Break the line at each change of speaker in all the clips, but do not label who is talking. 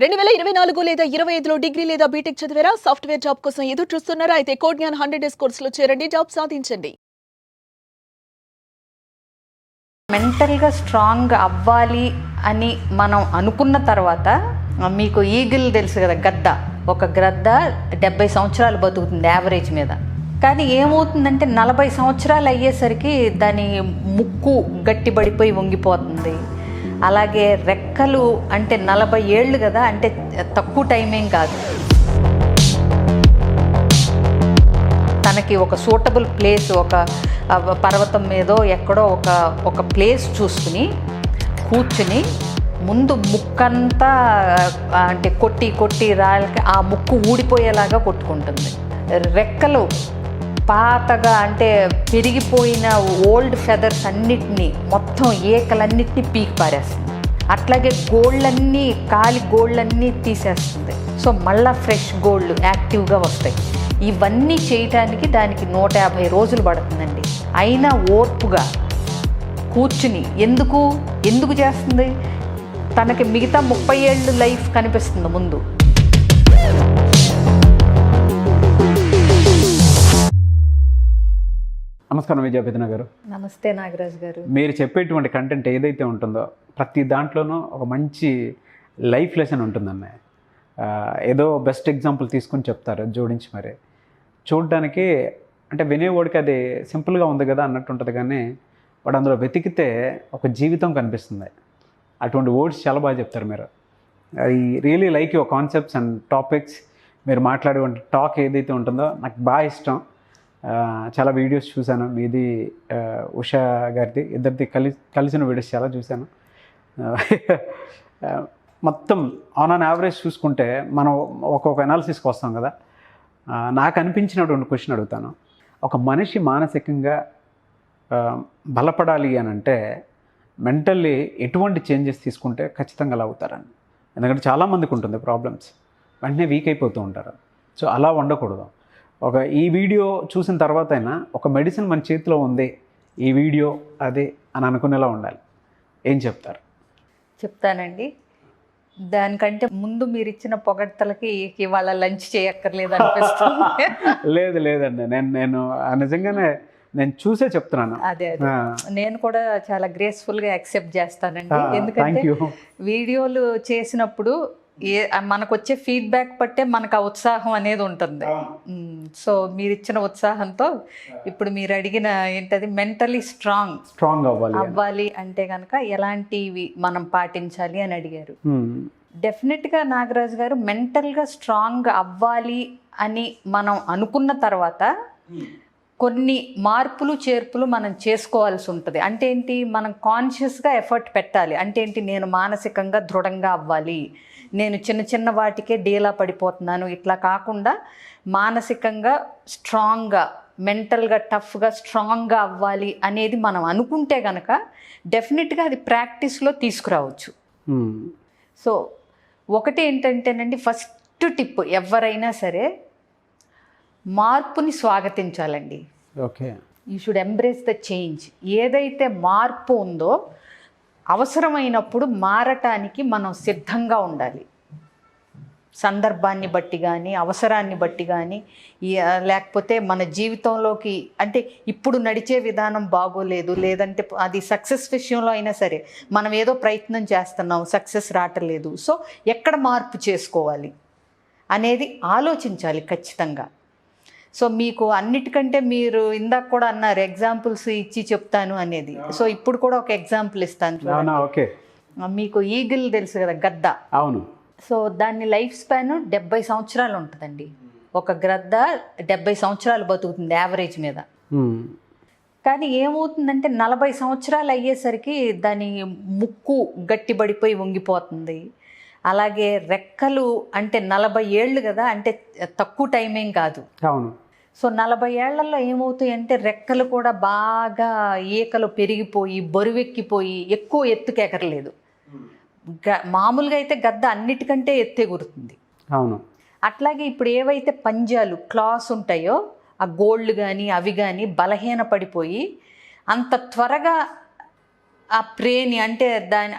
2024 లేదా 25లో డిగ్రీ లేదా బీటెక్ చదివారా? సాఫ్ట్‌వేర్ జాబ్ కోసం ఎదురు చూస్తున్నారా? అయితే కోడ్ జ్ఞాన్ 100 డేస్ కోర్సులో చేరండి, జాబ్ సాధించండి.
మెంటల్గా స్ట్రాంగ్ అవ్వాలి అని మనం అనుకున్న తర్వాత మీకు ఈగిల్ తెలుసు కదా, గద్ద. ఒక గ్రద్ద 70 సంవత్సరాలు బతుకుతుంది యావరేజ్ మీద. కానీ ఏమవుతుందంటే 40 సంవత్సరాలు అయ్యేసరికి దాని ముక్కు గట్టిపడిపోయి వంగిపోతుంది. అలాగే రెక్కలు అంటే 40 ఏళ్ళు కదా, అంటే తక్కువ టైం ఏం కాదు. తనకి ఒక సూటబుల్ ప్లేస్, ఒక పర్వతం మీదో ఎక్కడో ఒక ప్లేస్ చూసుకుని కూర్చుని ముందు ముక్కంతా అంటే కొట్టి రాళ్ళకి ఆ ముక్కు ఊడిపోయేలాగా కొట్టుకుంటుంది. రెక్కలు పాతగా అంటే పెరిగిపోయిన ఓల్డ్ ఫెదర్స్ అన్నిటినీ మొత్తం ఏకలన్నిటినీ పీకి పారేస్తుంది. అట్లాగే గోళ్ళన్నీ కాలి గోళ్ళన్నీ తీసేస్తుంది. సో మళ్ళీ ఫ్రెష్ గోళ్ళు యాక్టివ్గా వస్తాయి. ఇవన్నీ చేయటానికి దానికి 150 రోజులు పడుతుందండి. అయినా ఓర్పుగా కూర్చుని ఎందుకు చేస్తుంది? తనకి మిగతా 30 ఏళ్ళు లైఫ్ కనిపిస్తుంది ముందు.
నమస్కారం విజయపేతన గారు.
నమస్తే నాగరాజ్ గారు.
మీరు చెప్పేటువంటి కంటెంట్ ఏదైతే ఉంటుందో ప్రతి దాంట్లోనూ ఒక మంచి లైఫ్ లెసన్ ఉంటుందన్న. ఏదో బెస్ట్ ఎగ్జాంపుల్ తీసుకొని చెప్తారు జోడించి. మరి చూడడానికి అంటే వినేవాడికి అది సింపుల్గా ఉంది కదా అన్నట్టు ఉంటుంది, కానీ వాడు అందులో వెతికితే ఒక జీవితం కనిపిస్తుంది. అటువంటి వర్డ్స్ చాలా బాగా చెప్తారు మీరు. I really like your concepts and topics. మీరు మాట్లాడే టాక్ ఏదైతే ఉంటుందో నాకు బాగా ఇష్టం. చాలా వీడియోస్ చూశాను, మీది ఉషా గారిది, ఇద్దరిది కలిసిన వీడియోస్ చాలా చూశాను. మొత్తం ఆన్ యావరేజ్ చూసుకుంటే మనం ఒక్కొక్క అనాలిసిస్కి వస్తాం కదా. నాకు అనిపించినటువంటి క్వశ్చన్ అడుగుతాను. ఒక మనిషి మానసికంగా బలపడాలి అని అంటే మెంటల్లీ ఎటువంటి చేంజెస్ తీసుకుంటే ఖచ్చితంగా అలా అవుతారని. ఎందుకంటే చాలామందికి ఉంటుంది ప్రాబ్లమ్స్, వెంటనే వీక్ అయిపోతూ ఉంటారు. సో అలా ఉండకూడదు. ఈ వీడియో చూసిన తర్వాత అయినా ఒక మెడిసిన్ మన చేతిలో ఉంది, ఈ వీడియో అదే అని అనుకునేలా ఉండాలి. ఏం చెప్తారు? చెప్తానండి.
దానికంటే ముందు మీరు ఇచ్చిన పొగడ్తలకి ఇవాళ లంచ్ చేయక్కర్లేదు అనిపిస్తుంది.
లేదండి, నేను నిజంగానే నేను చూసే చెప్తున్నాను.
అదే నేను కూడా చాలా గ్రేస్ఫుల్గా యాక్సెప్ట్ చేస్తానండి. ఎందుకంటే వీడియోలు చేసినప్పుడు మనకు వచ్చే ఫీడ్బ్యాక్ బట్టే మనకు ఆ ఉత్సాహం అనేది ఉంటుంది. సో మీరు ఇచ్చిన ఉత్సాహంతో ఇప్పుడు మీరు అడిగిన ఏంటది, మెంటలీ స్ట్రాంగ్ అవ్వాలి అంటే కనుక ఎలాంటివి మనం పాటించాలి అని అడిగారు. డెఫినెట్గా నాగరాజు గారు, మెంటల్గా స్ట్రాంగ్ అవ్వాలి అని మనం అనుకున్న తర్వాత కొన్ని మార్పులు చేర్పులు మనం చేసుకోవాల్సి ఉంటుంది. అంటే ఏంటి, మనం కాన్షియస్గా ఎఫర్ట్ పెట్టాలి. అంటే ఏంటి, నేను మానసికంగా దృఢంగా అవ్వాలి, నేను చిన్న వాటికే డీలా పడిపోతున్నాను, ఇట్లా కాకుండా మానసికంగా స్ట్రాంగ్గా, మెంటల్గా టఫ్గా స్ట్రాంగ్గా అవ్వాలి అనేది మనం అనుకుంటే కనుక డెఫినెట్గా అది ప్రాక్టీస్లో తీసుకురావచ్చు. సో ఒకటి ఏంటంటేనండి, ఫస్ట్ టిప్, ఎవరైనా సరే మార్పుని స్వాగతించాలండి.
Okay,
you should embrace the change. ఏదైతే మార్పు ఉందో అవసరమైనప్పుడు మారటానికి మనం సిద్ధంగా ఉండాలి. సందర్భాన్ని బట్టి కానీ, అవసరాన్ని బట్టి కానీ, లేకపోతే మన జీవితంలోకి అంటే ఇప్పుడు నడిచే విధానం బాగోలేదు, లేదంటే అది సక్సెస్ విషయంలో అయినా సరే మనం ఏదో ప్రయత్నం చేస్తున్నాం, సక్సెస్ రావట్లేదు, సో ఎక్కడ మార్పు చేసుకోవాలి అనేది ఆలోచించాలి ఖచ్చితంగా. సో మీకు అన్నిటికంటే మీరు ఇందాక కూడా అన్నారు ఎగ్జాంపుల్స్ ఇచ్చి చెప్తాను అనేది. సో ఇప్పుడు కూడా ఒక ఎగ్జాంపుల్ ఇస్తాను.
ఓకే,
మీకు ఈగిల్ తెలుసు కదా, గద్ద.
అవును.
సో దాని లైఫ్ స్పాన్ 70 సంవత్సరాలు ఉంటుందండి. ఒక గ్రద్ద 70 సంవత్సరాలు బతుకుతుంది యావరేజ్ మీద. కానీ ఏమవుతుందంటే 40 సంవత్సరాలు అయ్యేసరికి దాని ముక్కు గట్టిపడిపోయి వంగిపోతుంది. అలాగే రెక్కలు అంటే 40 ఏళ్ళు కదా, అంటే తక్కువ టైం ఏం కాదు.
అవును.
సో 40 ఏళ్లలో ఏమవుతాయంటే రెక్కలు కూడా బాగా ఈకలు పెరిగిపోయి బరువెక్కిపోయి ఎక్కువ ఎత్తుకు ఎగరలేదు. మామూలుగా అయితే గద్ద అన్నిటికంటే ఎత్తెగురుతుంది.
అవును.
అట్లాగే ఇప్పుడు ఏవైతే పంజాలు, క్లాస్ ఉంటాయో ఆ గోళ్ళు కానీ అవి కానీ బలహీన పడిపోయి అంత త్వరగా ఆ ప్రేని అంటే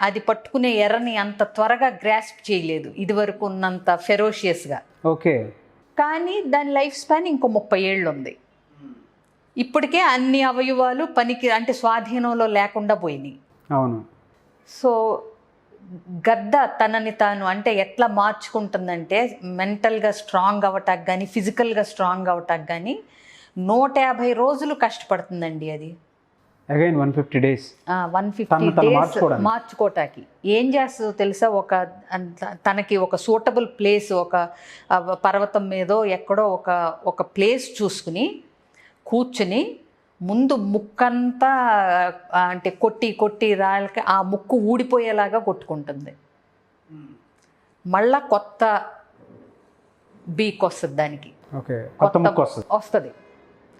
అది పట్టుకునే ఎర్రని అంత త్వరగా గ్రాస్ప్ చేయలేదు ఇదివరకు ఉన్నంత ఫెరోషియస్గా.
ఓకే.
కానీ దాని లైఫ్ స్పాన్ ఇంకో 30 ఏళ్ళు ఉంది. ఇప్పటికే అన్ని అవయవాలు పనికి అంటే స్వాధీనంలో లేకుండా పోయినాయి.
అవును.
సో గద్ద తనని తాను అంటే ఎట్లా మార్చుకుంటుందంటే మెంటల్గా స్ట్రాంగ్ అవ్వటానికి కానీ ఫిజికల్గా స్ట్రాంగ్ అవ్వటానికి కానీ 150 రోజులు కష్టపడుతుందండి అది.
అగైన్ 150 డేస్
150 డేస్ మార్చుకోవటానికి. ఏం చేస్తుందో తెలుసా, తనకి ఒక సూటబుల్ ప్లేస్, ఒక పర్వతం మీదో ఎక్కడో ఒక ప్లేస్ చూసుకుని కూర్చుని ముందు ముక్కంతా అంటే కొట్టి రాళ్ళకి ఆ ముక్కు ఊడిపోయేలాగా కొట్టుకుంటుంది. మళ్ళా కొత్త బీక్ వస్తుంది దానికి, వస్తుంది.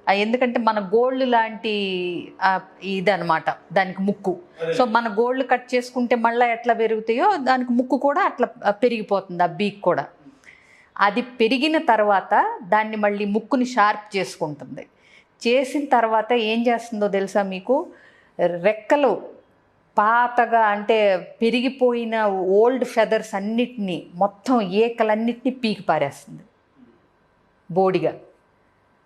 ఎందుకంటే మన గోల్డ్ లాంటి ఇదనమాట దానికి ముక్కు. సో మన గోల్డ్ కట్ చేసుకుంటే మళ్ళీ ఎట్లా పెరుగుతాయో దానికి ముక్కు కూడా అట్లా పెరిగిపోతుంది, ఆ బీక్ కూడా. అది పెరిగిన తర్వాత దాన్ని మళ్ళీ ముక్కుని షార్ప్ చేసుకుంటుంది. చేసిన తర్వాత ఏం చేస్తుందో తెలుసా మీకు, రెక్కలు పాతగా అంటే పెరిగిపోయిన ఓల్డ్ ఫెదర్స్ అన్నిటినీ మొత్తం ఏకలన్నిటినీ పీకి పారేస్తుంది బోడిగా.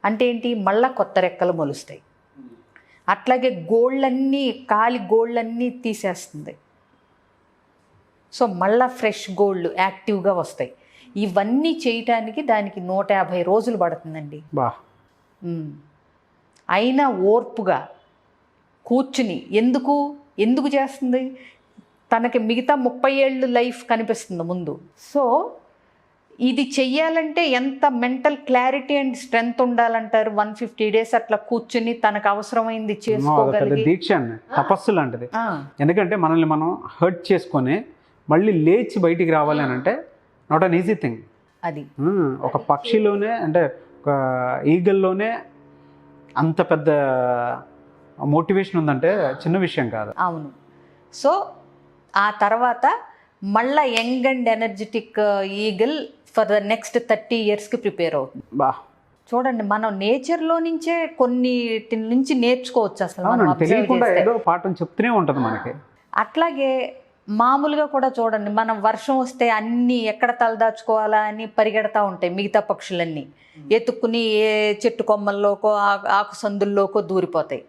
అంటే ఏంటి, మళ్ళా కొత్త రెక్కలు మొలుస్తాయి. అట్లాగే గోళ్ళన్నీ గోళ్ళన్నీ తీసేస్తుంది. సో మళ్ళా ఫ్రెష్ గోల్డ్ యాక్టివ్గా వస్తాయి. ఇవన్నీ చేయటానికి దానికి 150 రోజులు పడుతుందండి. అయినా ఓర్పుగా కూర్చుని ఎందుకు చేస్తుంది, తనకి మిగతా 30 ఏళ్ళు లైఫ్ కనిపిస్తుంది ముందు. సో ఇది చెయ్యాలంటే ఎంత మెంటల్ క్లారిటీ అండ్ స్ట్రెంగ్త్ ఉండాలంటారు. 150 డేస్ అట్లా కూర్చుని తనకు అవసరమైంది చేసుకోగలిగి
దీక్ష అండి, తపస్సు లాంటిది. ఎందుకంటే మనల్ని మనం హర్ట్ చేసుకొని మళ్ళీ లేచి బయటికి రావాలి అని అంటే నాట్ అన్ ఈజీ థింగ్.
అది
ఒక పక్షిలోనే అంటే ఒక ఈగల్లోనే అంత పెద్ద మోటివేషన్ ఉందంటే చిన్న విషయం కాదు.
అవును. సో ఆ తర్వాత మళ్ళా young and energetic eagle for the next 30 ఇయర్స్కి ప్రిపేర్ అవుతుంది. చూడండి, మనం నేచర్లో నుంచే కొన్నిటి నుంచి నేర్చుకోవచ్చు. అసలు
తెలియకుండా ఏదో పాఠం చెప్తూనే ఉంటుంది మనకి.
అట్లాగే మామూలుగా కూడా చూడండి, మనం వర్షం వస్తే అన్నీ ఎక్కడ తలదాచుకోవాలా అని పరిగెడతా ఉంటాయి మిగతా పక్షులన్నీ. ఎత్తుక్కుని ఏ చెట్టు కొమ్మల్లోకో ఆకు సందుల్లోకో దూరిపోతాయి.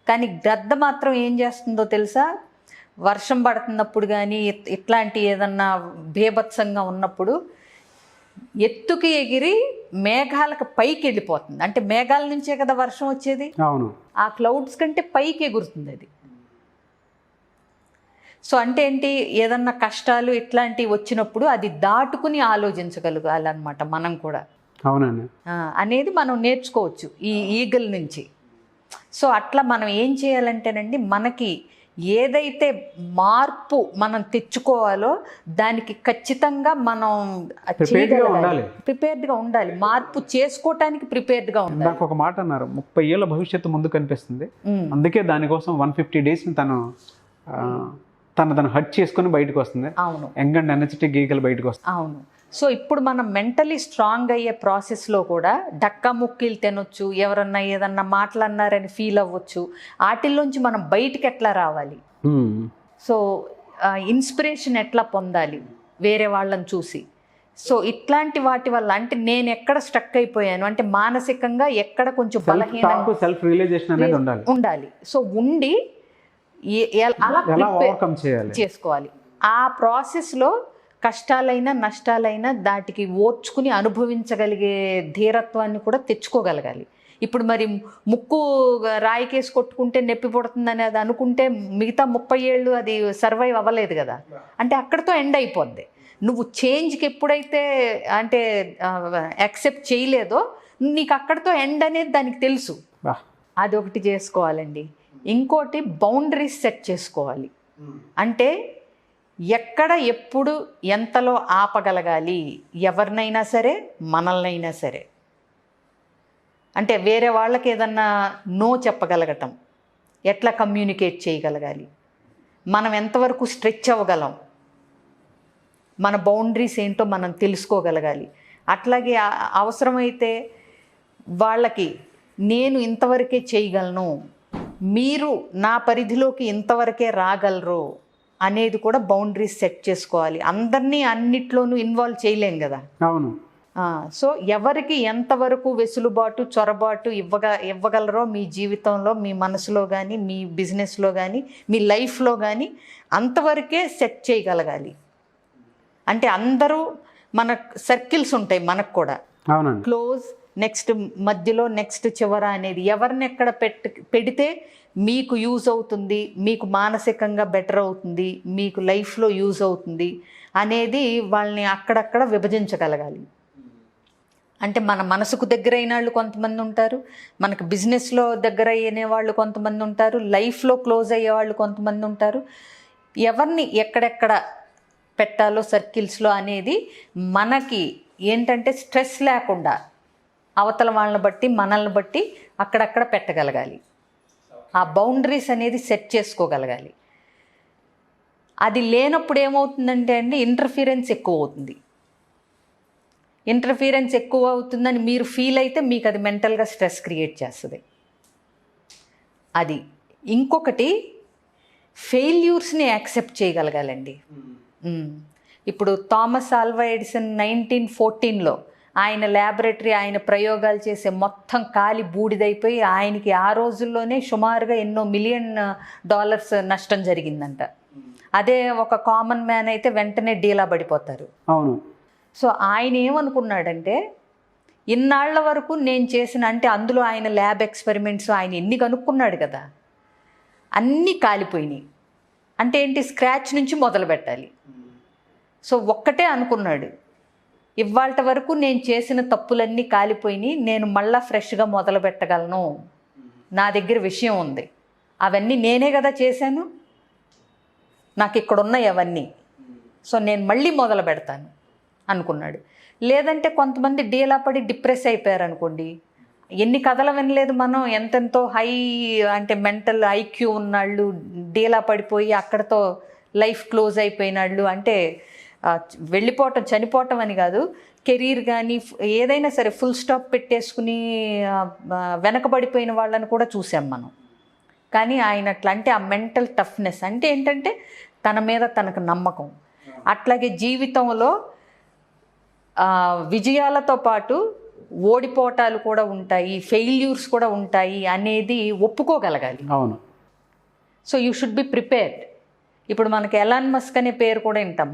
కానీ గద్ద మాత్రం ఏం చేస్తుందో తెలుసా, వర్షం పడుతున్నప్పుడు కానీ ఇట్లాంటి ఏదన్నా బీభత్సంగా ఉన్నప్పుడు ఎత్తుకి ఎగిరి మేఘాలకు పైకి వెళ్ళిపోతుంది. అంటే మేఘాల నుంచే కదా వర్షం వచ్చేది.
అవును.
ఆ క్లౌడ్స్ కంటే పైకి ఎగురుతుంది అది. సో అంటే ఏంటి, ఏదన్నా కష్టాలు ఇట్లాంటివి వచ్చినప్పుడు అది దాటుకుని ఆలోచించగలగాలన్నమాట మనం కూడా.
అవునండి.
అనేది మనం నేర్చుకోవచ్చు ఈ ఈగల్ నుంచి. సో అట్లా మనం ఏం చేయాలంటేనండి, మనకి ఏదైతే మార్పు మనం తెచ్చుకోవాలో దానికి ఖచ్చితంగా మనం ప్రిపేర్డ్గా ఉండాలి. మార్పు చేసుకోవటానికి ప్రిపేర్డ్గా ఉండాలి.
నాకు ఒక మాట అన్నారు, 30 ఏళ్ళ భవిష్యత్తు ముందు కనిపిస్తుంది, అందుకే దానికోసం 150 డేస్ని తను హర్ట్ చేసుకుని బయటకు వస్తుంది.
అవును.
యంగ్ అండ్ ఎనర్జెటిక్ ఈగల్ బయటకు వస్తుంది.
అవును. సో ఇప్పుడు మనం మెంటలీ స్ట్రాంగ్ అయ్యే ప్రాసెస్లో కూడా డక్కా ముక్కీలు తినొచ్చు, ఎవరన్నా ఏదన్నా మాట్లాడినారని ఫీల్ అవ్వచ్చు. వాటిల్లోంచి మనం బయటికి ఎట్లా రావాలి, సో ఇన్స్పిరేషన్ ఎట్లా పొందాలి వేరే వాళ్ళని చూసి. సో ఇట్లాంటి వాటి వల్ల అంటే నేను ఎక్కడ స్ట్రక్ అయిపోయాను అంటే మానసికంగా ఎక్కడ కొంచెం బలహీనంగా
సెల్ఫ్ రియలైజేషన్ అనేది
ఉండాలి. సో ఉండి అలా చేసుకోవాలి. ఆ ప్రాసెస్లో కష్టాలైనా నష్టాలైనా దాటికి ఓర్చుకుని అనుభవించగలిగే ధీరత్వాన్ని కూడా తెచ్చుకోగలగాలి. ఇప్పుడు మరి ముక్కు రాయికేసి కొట్టుకుంటే నొప్పి పుడుతుందని అది అనుకుంటే మిగతా 30 ఏళ్ళు అది సర్వైవ్ అవ్వలేదు కదా. అంటే అక్కడితో ఎండ్ అయిపోద్ది. నువ్వు చేంజ్కి ఎప్పుడైతే అంటే యాక్సెప్ట్ చేయలేదో నీకు అక్కడితో ఎండ్ అనేది దానికి తెలుసు. అదొకటి చేసుకోవాలండి. ఇంకోటి బౌండరీస్ సెట్ చేసుకోవాలి. అంటే ఎక్కడ ఎప్పుడు ఎంతలో ఆపగలగాలి, ఎవరినైనా సరే మనల్నైనా సరే. అంటే వేరే వాళ్ళకి ఏదన్నా నో చెప్పగలగటం, ఎట్లా కమ్యూనికేట్ చేయగలగాలి, మనం ఎంతవరకు స్ట్రెచ్ అవ్వగలం, మన బౌండరీస్ ఏంటో మనం తెలుసుకోగలగాలి. అట్లాగే అవసరమైతే వాళ్ళకి నేను ఇంతవరకే చేయగలను, మీరు నా పరిధిలోకి ఇంతవరకే రాగలరు అనేది కూడా బౌండరీస్ సెట్ చేసుకోవాలి. అందరినీ అన్నిట్లోనూ ఇన్వాల్వ్ చేయలేం కదా.
అవును.
సో ఎవరికి ఎంతవరకు వెసులుబాటు చొరబాటు ఇవ్వగలరో మీ జీవితంలో, మీ మనసులో కానీ, మీ బిజినెస్లో కానీ, మీ లైఫ్లో కానీ అంతవరకే సెట్ చేయగలగాలి. అంటే అందరూ మన సర్కిల్స్ ఉంటాయి మనకు కూడా,
అవునండి.
క్లోజ్, నెక్స్ట్ మధ్యలో, నెక్స్ట్ చివర అనేది ఎవరిని ఎక్కడ పెడితే మీకు యూజ్ అవుతుంది, మీకు మానసికంగా బెటర్ అవుతుంది, మీకు లైఫ్లో యూజ్ అవుతుంది అనేది వాళ్ళని అక్కడక్కడ విభజించగలగాలి. అంటే మన మనసుకు దగ్గర అయిన వాళ్ళు కొంతమంది ఉంటారు, మనకు బిజినెస్లో దగ్గర అయ్యే వాళ్ళు కొంతమంది ఉంటారు, లైఫ్లో క్లోజ్ అయ్యే వాళ్ళు కొంతమంది ఉంటారు. ఎవరిని ఎక్కడెక్కడ పెట్టాలో సర్కిల్స్లో అనేది మనకి ఏంటంటే స్ట్రెస్ లేకుండా అవతల వాళ్ళని బట్టి మనల్ని బట్టి అక్కడక్కడ పెట్టగలగాలి. ఆ బౌండరీస్ అనేది సెట్ చేసుకోగలగాలి. అది లేనప్పుడు ఏమవుతుందంటే అండి, ఇంటర్ఫీరెన్స్ ఎక్కువ అవుతుంది. ఇంటర్ఫీరెన్స్ ఎక్కువ అవుతుందని మీరు ఫీల్ అయితే మీకు అది మెంటల్గా స్ట్రెస్ క్రియేట్ చేస్తుంది. అది ఇంకొకటి, ఫెయిల్యూర్స్ని యాక్సెప్ట్ చేయగలగాలండి. ఇప్పుడు థామస్ ఆల్వా ఎడిసన్ 1914లో ఆయన ల్యాబొరేటరీ, ఆయన ప్రయోగాలు చేసే మొత్తం కాలి బూడిదైపోయి ఆయనకి ఆ రోజుల్లోనే సుమారుగా ఎన్నో $1 మిలియన్ నష్టం జరిగిందంట. అదే ఒక కామన్ మ్యాన్ అయితే వెంటనే డీలా పడిపోతారు.
అవును.
సో ఆయన ఏమనుకున్నాడంటే, ఇన్నాళ్ల వరకు నేను చేసిన, అంటే అందులో ఆయన ల్యాబ్ ఎక్స్పెరిమెంట్స్ ఆయన ఎన్ని కనుక్కున్నాడు కదా, అన్నీ కాలిపోయినాయి. అంటే ఏంటి, స్క్రాచ్ నుంచి మొదలు పెట్టాలి. సో ఒక్కటే అనుకున్నాడు, ఇవాళ వరకు నేను చేసిన తప్పులన్నీ కాలిపోయినాయి, నేను మళ్ళా ఫ్రెష్గా మొదలు పెట్టగలను, నా దగ్గర విషయం ఉంది, అవన్నీ నేనే కదా చేశాను, నాకు ఇక్కడ ఉన్నాయి అవన్నీ, సో నేను మళ్ళీ మొదలు పెడతాను అనుకున్నాడు. లేదంటే కొంతమంది డీలా పడి డిప్రెస్ అయిపోయారు అనుకోండి. ఎన్ని కథలు వినలేదు మనం, ఎంతెంతో హై అంటే మెంటల్ ఐక్యూ ఉన్నాళ్ళు డీలా పడిపోయి అక్కడతో లైఫ్ క్లోజ్ అయిపోయినాళ్ళు. అంటే వెళ్ళిపోవటం, చనిపోవటం అని కాదు, కెరీర్ కానీ ఏదైనా సరే ఫుల్ స్టాప్ పెట్టేసుకుని వెనకబడిపోయిన వాళ్ళని కూడా చూసాం మనం. కానీ ఆయన అట్లా, అంటే ఆ మెంటల్ టఫ్నెస్ అంటే ఏంటంటే తన మీద తనకు నమ్మకం. అట్లాగే జీవితంలో విజయాలతో పాటు ఓడిపోవటాలు కూడా ఉంటాయి, ఫెయిల్యూర్స్ కూడా ఉంటాయి అనేది ఒప్పుకోగలగాలి.
అవును.
So you should be prepared. ఇప్పుడు మనకి ఎలాన్ మస్క్ అనే పేరు కూడా వింటాం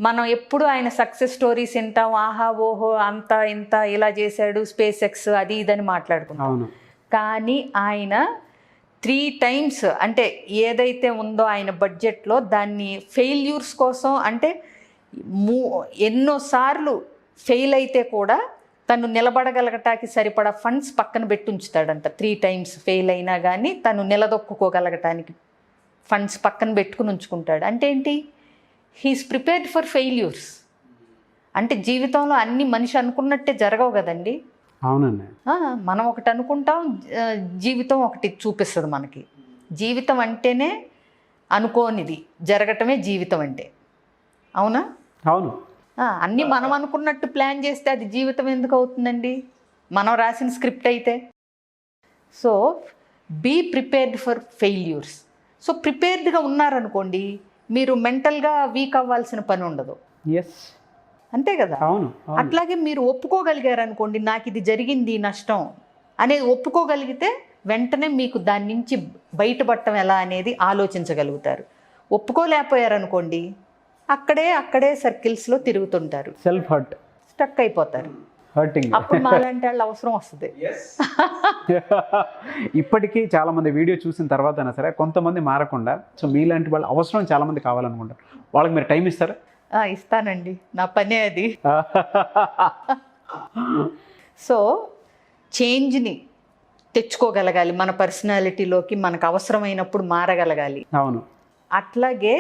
మనం ఎప్పుడు ఆయన సక్సెస్ స్టోరీస్ వింటాం, ఆహా ఓహో అంత ఇంత ఇలా చేశాడు, స్పేస్ ఎక్స్ అది ఇదని మాట్లాడుకుంటాం. కానీ ఆయన 3 times అంటే ఏదైతే ఉందో ఆయన బడ్జెట్లో దాన్ని ఫెయిల్యూర్స్ కోసం, అంటే ఎన్నోసార్లు ఫెయిల్ అయితే కూడా తను నిలబడగలగటానికి సరిపడా ఫండ్స్ పక్కన పెట్టి ఉంచుతాడంట. 3 times ఫెయిల్ అయినా కానీ తను నిలదొక్కుకోగలగటానికి ఫండ్స్ పక్కన పెట్టుకుని ఉంచుకుంటాడు. అంటే ఏంటి, హీఈస్ ప్రిపేర్డ్ ఫర్ ఫెయిల్యూర్స్. అంటే జీవితంలో అన్ని మనిషి అనుకున్నట్టే జరగవు కదండి.
అవునండి.
మనం ఒకటి అనుకుంటాం, జీవితం ఒకటి చూపిస్తుంది మనకి. జీవితం అంటేనే అనుకోనిది జరగటమే జీవితం అంటే. అవునా?
అవును.
అన్నీ మనం అనుకున్నట్టు ప్లాన్ చేస్తే అది జీవితం ఎందుకు అవుతుందండి, మనం రాసిన స్క్రిప్ట్ అయితే. So be prepared for failures. సో ప్రిపేర్డ్గా ఉన్నారనుకోండి, మీరు మెంటల్గా వీక్ అవ్వాల్సిన పని ఉండదు.
ఎస్,
అంతే కదా.
అవును.
అట్లాగే మీరు ఒప్పుకోగలిగారు అనుకోండి, నాకు ఇది జరిగింది నష్టం అనేది ఒప్పుకోగలిగితే వెంటనే మీకు దాని నుంచి బయటపడటం ఎలా అనేది ఆలోచించగలుగుతారు. ఒప్పుకోలేకపోయారనుకోండి, అక్కడే సర్కిల్స్లో తిరుగుతుంటారు,
సెల్ఫ్ హర్ట్,
స్టక్ అయిపోతారు.
హర్టింగ్.
అప్పుడు మాలాంటి వాళ్ళు అవసరం వస్తుంది.
ఇప్పటికీ చాలామంది వీడియో చూసిన తర్వాత అయినా సరే కొంతమంది మారకుండా, సో మీలాంటి వాళ్ళు అవసరం చాలామంది కావాలనుకుంటారు. వాళ్ళకి మీరు టైం ఇస్తారా?
ఇస్తానండి, నా పనే అది. సో చేంజ్ని తెచ్చుకోగలగాలి మన పర్సనాలిటీలోకి, మనకు అవసరమైనప్పుడు మారగలగాలి.
అవును.
అట్లాగే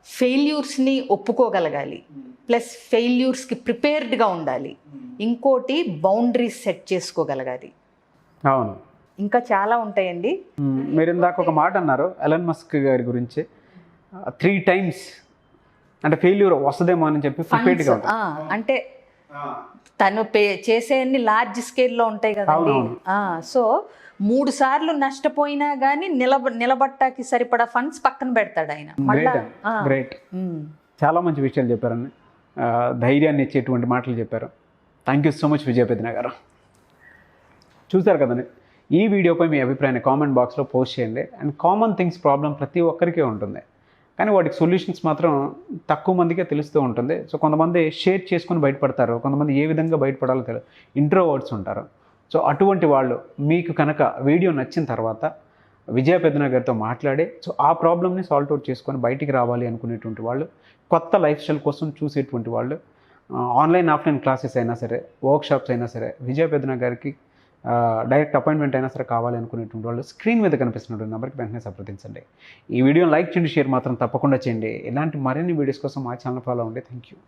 ఫెయిల్యూర్స్ని ఒప్పుకోగలగాలి, ప్లస్ ఫెయిల్యూర్స్కి ప్రిపేర్డ్గా ఉండాలి. ఇంకోటి బౌండరీస్ సెట్ చేసుకోగలగాలి.
అవును.
ఇంకా చాలా ఉంటాయండి.
మీరు ఇందాక ఒక మాట అన్నారు ఎలన్ మస్క్ గారి గురించి, 3 times అంటే ఫెయిల్యూర్ వస్తుందేమో అని చెప్పి ప్రిపేర్డ్గా ఉంటారు.
అంటే తను చేసే అన్ని లార్జ్ స్కేల్లో ఉంటాయి కదండి. సో 3 సార్లు నష్టపోయినా కానీ నిలబట్టాకి సరిపడా ఫండ్స్ పక్కన పెడతాడు ఆయన మళ్ళా.
గ్రేట్. చాలా మంచి విషయాలు చెప్పారండి, ధైర్యాన్ని ఇచ్చేటువంటి మాటలు చెప్పారు. థ్యాంక్ యూ సో మచ్ విజయపెద్దిన గారు. చూసారు కదండి, ఈ వీడియోపై మీ అభిప్రాయాన్ని కామెంట్ బాక్స్లో పోస్ట్ చేయండి. అండ్ కామన్ థింగ్స్ ప్రాబ్లం ప్రతి ఒక్కరికి ఉంటుంది, కానీ వాటికి సొల్యూషన్స్ మాత్రం తక్కువ మందికే తెలుస్తూ ఉంటుంది. సో కొంతమంది షేర్ చేసుకొని బయటపడతారు, కొంతమంది ఏ విధంగా బయటపడాలో తెలియదు, ఇంట్రోవర్ట్స్ ఉంటారు. సో అటువంటి వాళ్ళు మీకు కనుక వీడియో నచ్చిన తర్వాత విజయపెద్దిన గారితో మాట్లాడి సో ఆ ప్రాబ్లమ్ని సాల్వ్ అవుట్ చేసుకొని బయటికి రావాలి అనుకునేటువంటి వాళ్ళు, కొత్త లైఫ్ స్టైల్ కోసం చూసేటువంటి వాళ్ళు, ఆన్లైన్ ఆఫ్లైన్ క్లాసెస్ అయినా సరే, వర్క్షాప్స్ అయినా సరే, విజయపెద్దిన గారికి డైరెక్ట్ అపాయింట్మెంట్ అయినా సరే కావాలి అనుకునేటువంటి వాళ్ళు స్క్రీన్ మీద కనిపిస్తున్నటువంటి నెంబర్కి వెంటనే సంప్రదించండి. ఈ వీడియోని లైక్ చేయండి, షేర్ మాత్రం తప్పకుండా చేయండి. ఇలాంటి మరిన్ని వీడియోస్ కోసం మా ఛానల్ ఫాలో అవ్వండి. Thank you.